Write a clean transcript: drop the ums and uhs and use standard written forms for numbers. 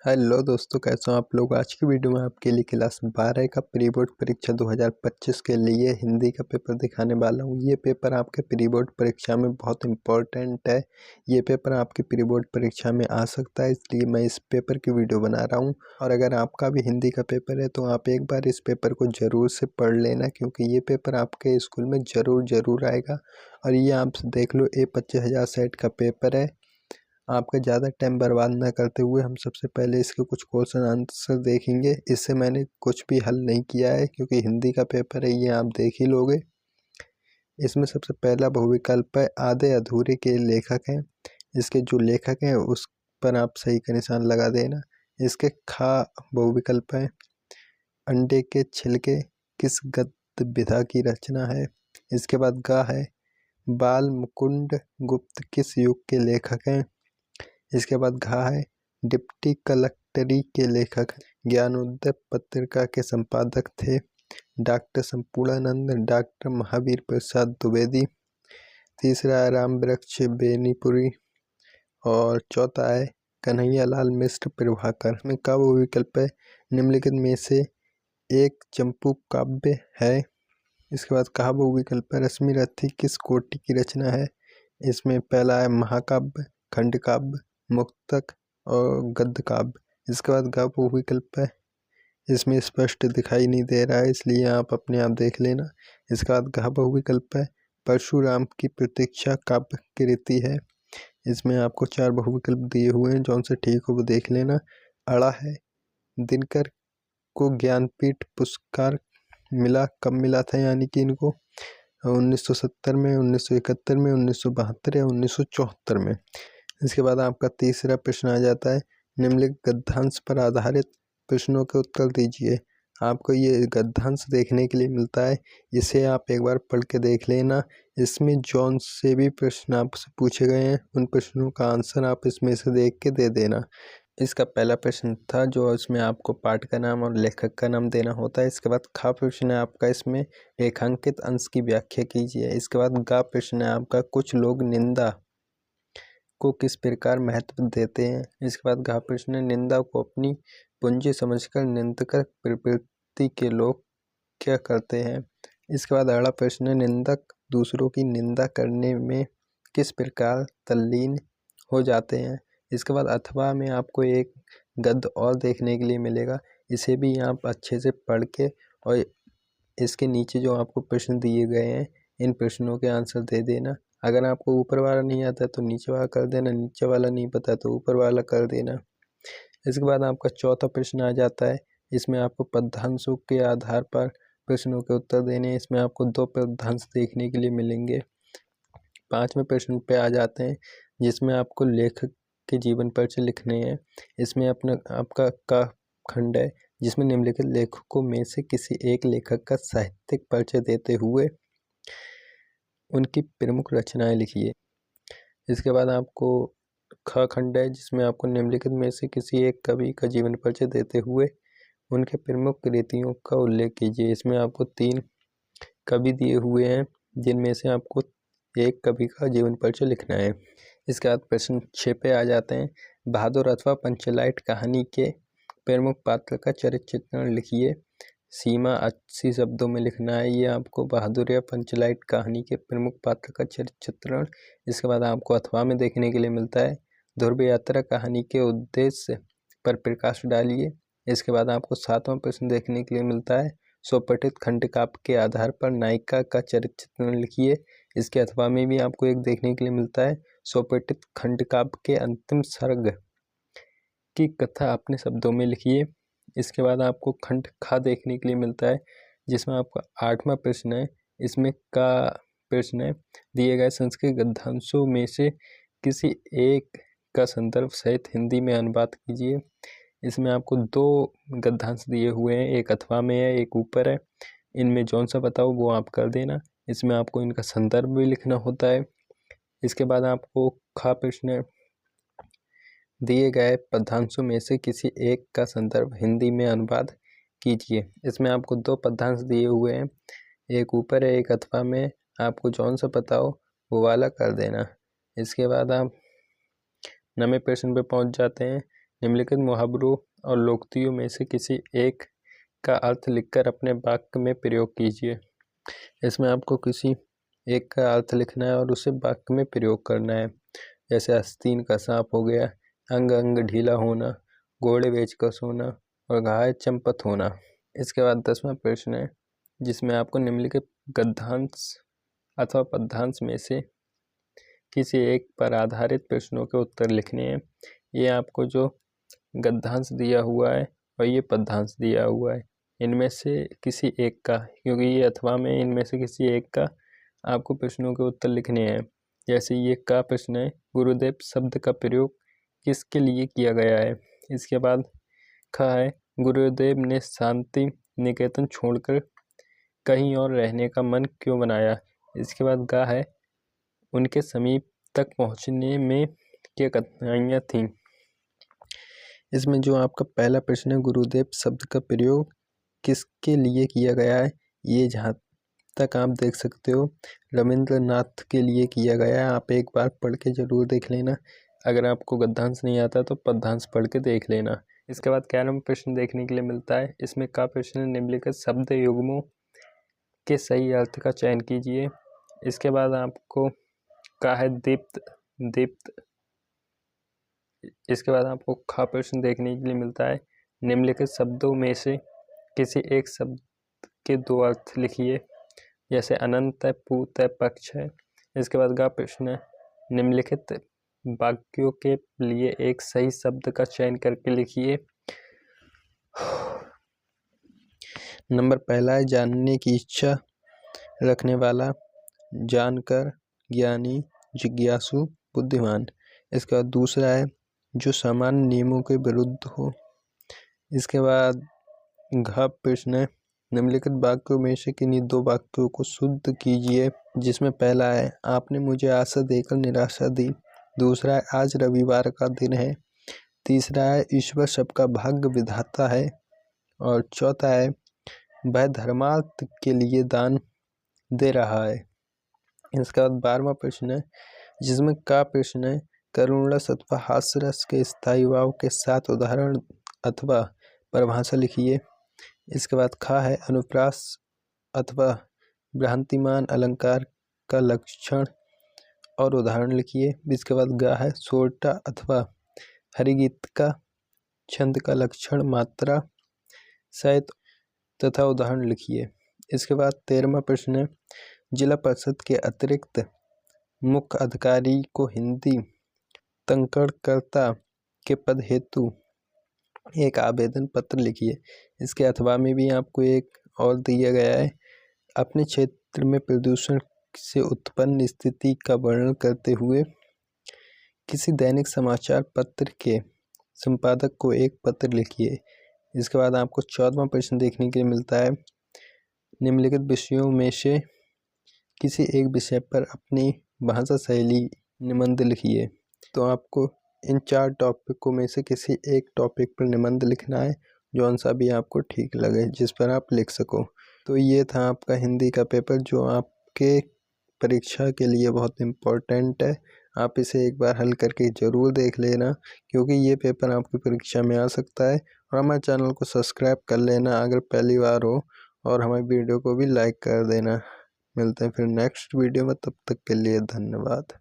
Hello दोस्तों, कैसे हो आप लोग। आज की वीडियो में आपके लिए क्लास 12 का प्री बोर्ड परीक्षा 2025 के लिए हिंदी का पेपर दिखाने वाला हूं। ये पेपर आपके प्री बोर्ड परीक्षा में बहुत इंपॉर्टेंट है। ये पेपर आपके प्री बोर्ड परीक्षा में आ सकता है, इसलिए मैं इस पेपर की वीडियो बना रहा हूं। और अगर आपका भी हिंदी का पेपर है तो आप एक बार इस पेपर को ज़रूर से पढ़ लेना, क्योंकि ये पेपर आपके स्कूल में ज़रूर आएगा। और ये आप देख लो, ये 25,000 सेट का पेपर है। आपका ज़्यादा टाइम बर्बाद ना करते हुए हम सबसे पहले इसके कुछ क्वेश्चन आंसर देखेंगे। इससे मैंने कुछ भी हल नहीं किया है, क्योंकि हिंदी का पेपर है, ये आप देख ही लोगे। इसमें सबसे पहला बहुविकल्प है, आधे अधूरे के लेखक हैं। इसके जो लेखक हैं उस पर आप सही का निशान लगा देना। इसके खा बहुविकल्प है, अंडे के छिलके किस गद्य विधा की रचना है। इसके बाद गा है, बाल मुकुंद गुप्त किस युग के लेखक हैं। इसके बाद घा है, डिप्टी कलेक्टरी के लेखक ज्ञानोदय पत्रिका के संपादक थे डॉक्टर संपूर्णानंद डॉक्टर महावीर प्रसाद द्विवेदी। तीसरा है, राम वृक्ष बेनीपुरी। और चौथा है, कन्हैयालाल मिश्र प्रभाकर। में का वो विकल्प है, निम्नलिखित में से एक चंपू काव्य है। इसके बाद कहा वो विकल्प है, रश्मि रथी किस कोटि की रचना है। इसमें पहला है महाकाव्य, खंड काव्य, मुक्तक और गद्य काव्य। इसके बाद गा वो विकल्प है, इसमें स्पष्ट दिखाई नहीं दे रहा है, इसलिए आप अपने आप देख लेना। इसके बाद घा बहु विकल्प है, परशुराम की प्रतीक्षा काव्य कृति है। इसमें आपको 4 बहु विकल्प दिए हुए हैं, जौन से ठीक हो वो देख लेना। अड़ा है, दिनकर को ज्ञानपीठ पुरस्कार मिला, कब मिला था, यानी कि इनको 1970 में, 1971 में, 1972 या 1974 में। इसके बाद आपका तीसरा प्रश्न आ जाता है, निम्नलिखित गद्यांश पर आधारित प्रश्नों के उत्तर दीजिए। आपको ये गद्यांश देखने के लिए मिलता है, इसे आप एक बार पढ़ के देख लेना। इसमें जौन से भी प्रश्न आपसे पूछे गए हैं उन प्रश्नों का आंसर आप इसमें से देख के दे देना। इसका पहला प्रश्न था जो इसमें आपको पाठ का नाम और लेखक का नाम देना होता है। इसके बाद खा प्रश्न है आपका, इसमें रेखांकित अंश की व्याख्या कीजिए। इसके बाद गा प्रश्न है आपका, कुछ लोग निंदा को किस प्रकार महत्व देते हैं। इसके बाद घा प्रश्न है, निंदा को अपनी पूंजी समझकर निंदक प्रवृत्ति के लोग क्या करते हैं। इसके बाद अगला प्रश्न है, निंदक दूसरों की निंदा करने में किस प्रकार तल्लीन हो जाते हैं। इसके बाद अथवा में आपको एक गद्य और देखने के लिए मिलेगा, इसे भी आप अच्छे से पढ़ के और इसके नीचे जो आपको प्रश्न दिए गए हैं इन प्रश्नों के आंसर दे देना। अगर आपको ऊपर वाला नहीं आता तो नीचे वाला कर देना, नीचे वाला नहीं पता तो ऊपर वाला कर देना। इसके बाद आपका चौथा प्रश्न आ जाता है, इसमें आपको पद्यांशों के आधार पर प्रश्नों के उत्तर देने हैं। इसमें आपको 2 पद्यांश देखने के लिए मिलेंगे। 5वें प्रश्न पे आ जाते हैं, जिसमें आपको लेखक के जीवन परिचय लिखने हैं। इसमें आपका का खंड है, जिसमें निम्नलिखित लेखकों में से किसी एक लेखक का साहित्यिक परिचय देते हुए उनकी प्रमुख रचनाएं लिखिए। इसके बाद आपको ख खंड है, जिसमें आपको निम्नलिखित में से किसी एक कवि का जीवन परिचय देते हुए उनके प्रमुख कृतियों का उल्लेख कीजिए। इसमें आपको 3 कवि दिए हुए हैं, जिनमें से आपको एक कवि का जीवन परिचय लिखना है। इसके बाद प्रश्न 6 पे आ जाते हैं, बहादुर अथवा पंचलाइट कहानी के प्रमुख पात्र का चरित्र चित्रण लिखिए। सीमा 80 शब्दों में लिखना है ये आपको बहादुर या पंचलाइट कहानी के प्रमुख पात्र का चरित्र चित्रण। इसके बाद आपको अथवा में देखने के लिए मिलता है, ध्रुव यात्रा कहानी के उद्देश्य पर प्रकाश डालिए। इसके बाद आपको 7वां प्रश्न देखने के लिए मिलता है, स्वपठित खंड काव्य के आधार पर नायिका का चरित्र चित्रण लिखिए। इसके अथवा में भी आपको एक देखने के लिए मिलता है, स्वपठित खंड काव्य के अंतिम सर्ग की कथा अपने शब्दों में लिखिए। इसके बाद आपको खंड खा देखने के लिए मिलता है, जिसमें आपका 8वां प्रश्न है। इसमें का प्रश्न है, दिए गए संस्कृत गद्यांशों में से किसी एक का संदर्भ सहित हिंदी में अनुवाद कीजिए। इसमें आपको 2 गद्यांश दिए हुए हैं, एक अथवा में है, एक ऊपर है। इनमें जौन सा बताओ वो आप कर देना। इसमें आपको इनका संदर्भ भी लिखना होता है। इसके बाद आपको खा प्रश्न है, दिए गए पद्यांशों में से किसी एक का संदर्भ हिंदी में अनुवाद कीजिए। इसमें आपको 2 पद्यांश दिए हुए हैं, एक ऊपर है, एक अथवा में। आपको जौन सा पता हो वो वाला कर देना। इसके बाद आप 9वें प्रश्न पे पहुंच जाते हैं, निम्नलिखित मुहावरों और लोकोक्तियों में से किसी एक का अर्थ लिखकर अपने वाक्य में प्रयोग कीजिए। इसमें आपको किसी एक का अर्थ लिखना है और उसे वाक्य में प्रयोग करना है। जैसे आस्तीन का सांप हो गया, अंग अंग ढीला होना, घोड़े बेच कर सोना और घाय चंपत होना। इसके बाद 10वां प्रश्न है, जिसमें आपको निम्नलिखित गद्यांश अथवा पद्यांश में से किसी एक पर आधारित प्रश्नों के उत्तर लिखने हैं। ये आपको जो गद्यांश दिया हुआ है और ये पद्यांश दिया हुआ है, इनमें से किसी एक का, क्योंकि ये अथवा में इनमें से किसी एक का आपको प्रश्नों के उत्तर लिखने हैं। जैसे ये का प्रश्न है, गुरुदेव शब्द का प्रयोग किसके लिए किया गया है। इसके बाद ख है, गुरुदेव ने शांति निकेतन छोड़कर कहीं और रहने का मन क्यों बनाया। इसके बाद गा है, उनके समीप तक पहुंचने में क्या कठिनाइयाँ थीं। इसमें जो आपका पहला प्रश्न है, गुरुदेव शब्द का प्रयोग किसके लिए किया गया है, ये जहाँ तक आप देख सकते हो रविंद्रनाथ के लिए किया गया है। आप एक बार पढ़ के जरूर देख लेना। अगर आपको गद्यांश नहीं आता तो पद्यांश पढ़ के देख लेना। इसके बाद 11वां प्रश्न देखने के लिए मिलता है। इसमें का प्रश्न निम्नलिखित शब्द युग्मों के सही अर्थ का चयन कीजिए। इसके बाद आपको का है दीप्त दीप्त। इसके बाद आपको खा प्रश्न देखने के लिए मिलता है, निम्नलिखित शब्दों में से किसी एक शब्द के दो अर्थ लिखिए। जैसे अनंत है, पूत है, पक्ष है। इसके बाद गा प्रश्न है, निम्नलिखित वाक्यों के लिए एक सही शब्द का चयन करके लिखिए। नंबर पहला है, जानने की इच्छा रखने वाला, जानकर, ज्ञानी, जिज्ञासु, बुद्धिमान। इसके बाद दूसरा है, जो सामान्य नियमों के विरुद्ध हो। इसके बाद घ प्रश्न है, निम्नलिखित वाक्यों में से किन्हीं दो वाक्यों को शुद्ध कीजिए। जिसमें पहला है, आपने मुझे आशा देकर निराशा दी। दूसरा है, आज रविवार का दिन है। तीसरा है, ईश्वर सबका भाग्य विधाता है। और चौथा है, वह धर्मार्थ के लिए दान दे रहा है। इसके बाद 12वां प्रश्न है, जिसमें का प्रश्न है, करुणरस अथवा हास्यरस के स्थायी भाव के साथ उदाहरण अथवा परिभाषा लिखिए। इसके बाद खा है, अनुप्रास अथवा भ्रांतिमान अलंकार का लक्षण और उदाहरण लिखिए। इसके बाद गा है, सोरठा अथवा हरिगीत का छंद का लक्षण, मात्रा, सहित तथा उदाहरण लिखिए। इसके बाद 13वां प्रश्न है, जिला परिषद के अतिरिक्त मुख्य अधिकारी को हिंदी तंकणकर्ता के पद हेतु एक आवेदन पत्र लिखिए। इसके अथवा में भी आपको एक और दिया गया है, अपने क्षेत्र में प्रदूषण से उत्पन्न स्थिति का वर्णन करते हुए किसी दैनिक समाचार पत्र के संपादक को एक पत्र लिखिए। इसके बाद आपको 14वां प्रश्न देखने के लिए मिलता है, निम्नलिखित विषयों में से किसी एक विषय पर अपनी भाषा शैली निबंध लिखिए। तो आपको इन 4 टॉपिकों में से किसी एक टॉपिक पर निबंध लिखना है, जो आंसर भी आपको ठीक लगे, जिस पर आप लिख सको। तो ये था आपका हिंदी का पेपर, जो आपके परीक्षा के लिए बहुत इम्पोर्टेंट है। आप इसे एक बार हल करके ज़रूर देख लेना, क्योंकि ये पेपर आपकी परीक्षा में आ सकता है। और हमारे चैनल को सब्सक्राइब कर लेना अगर पहली बार हो, और हमारी वीडियो को भी लाइक कर देना। मिलते हैं फिर नेक्स्ट वीडियो में, तब तक के लिए धन्यवाद।